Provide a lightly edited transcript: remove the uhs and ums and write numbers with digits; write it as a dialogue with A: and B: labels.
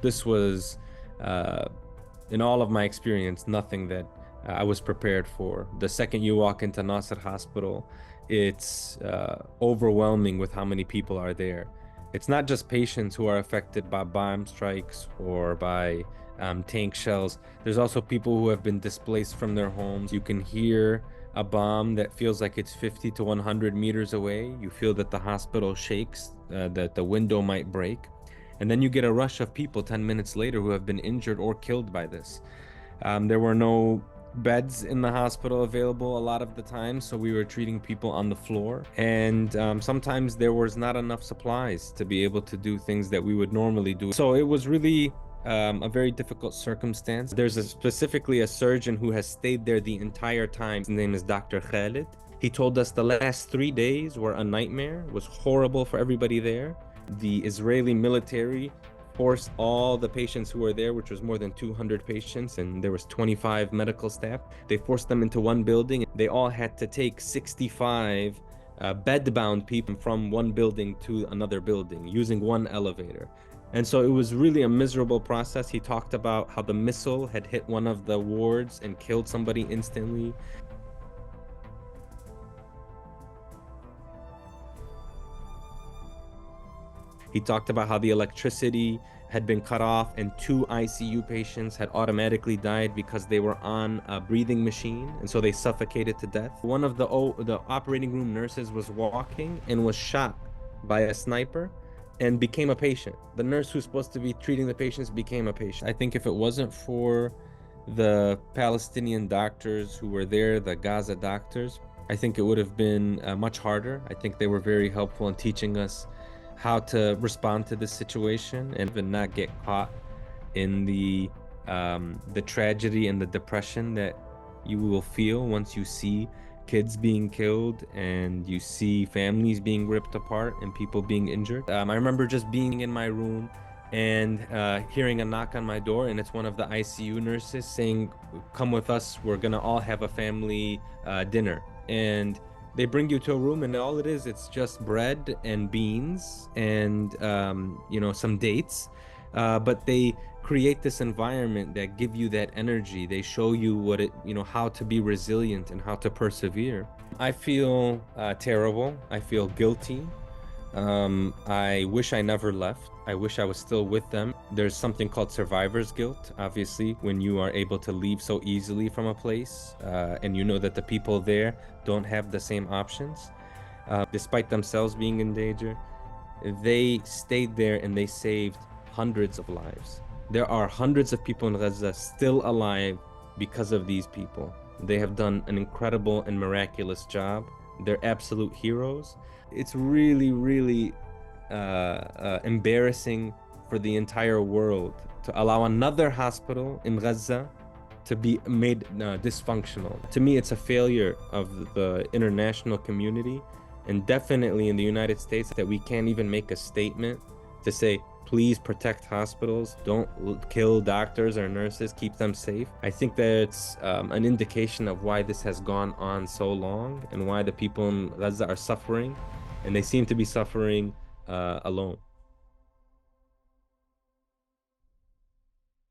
A: This was, uh, in all of my experience, nothing that I was prepared for. The second you walk into Nasser Hospital, it's overwhelming with how many people are there. It's not just patients who are affected by bomb strikes or by tank shells. There's also people who have been displaced from their homes. You can hear a bomb that feels like it's 50 to 100 meters away. You feel that the hospital shakes, that the window might break. And then you get a rush of people 10 minutes later who have been injured or killed by this. There were no beds in the hospital available a lot of the time, so we were treating people on the floor. And sometimes there was not enough supplies to be able to do things that we would normally do. So it was really a very difficult circumstance. There's specifically a surgeon who has stayed there the entire time. His name is Dr. Khalid. He told us the last 3 days were a nightmare. It was horrible for everybody there. The Israeli military forced all the patients who were there, which was more than 200 patients, and there was 25 medical staff. They forced them into one building. They all had to take 65 bed-bound people from one building to another building using one elevator. And so it was really a miserable process. He talked about how the missile had hit one of the wards and killed somebody instantly. He talked about how the electricity had been cut off and 2 ICU patients had automatically died because they were on a breathing machine, and so they suffocated to death. One of the operating room nurses was walking and was shot by a sniper and became a patient. The nurse who's supposed to be treating the patients became a patient. I think if it wasn't for the Palestinian doctors who were there, the Gaza doctors, I think it would have been much harder. I think they were very helpful in teaching us how to respond to this situation and not get caught in the tragedy and the depression that you will feel once you see kids being killed and you see families being ripped apart and people being injured. I remember just being in my room and hearing a knock on my door, and it's one of the ICU nurses saying, "Come with us, we're gonna all have a family dinner." And they bring you to a room, and all it is, it's just bread and beans and some dates, but they create this environment that give you that energy. They show you how to be resilient and how to persevere. I feel terrible. I feel guilty. I wish I never left. I wish I was still with them. There's something called survivor's guilt, obviously, when you are able to leave so easily from a place, and you know that the people there don't have the same options. Despite themselves being in danger, they stayed there and they saved hundreds of lives. There are hundreds of people in Gaza still alive because of these people. They have done an incredible and miraculous job. They're absolute heroes. It's really, really embarrassing for the entire world to allow another hospital in Gaza to be made dysfunctional. To me, it's a failure of the international community, and definitely in the United States, that we can't even make a statement to say, please protect hospitals, don't kill doctors or nurses, keep them safe. I think that's an indication of why this has gone on so long and why the people in Gaza are suffering, and they seem to be suffering alone.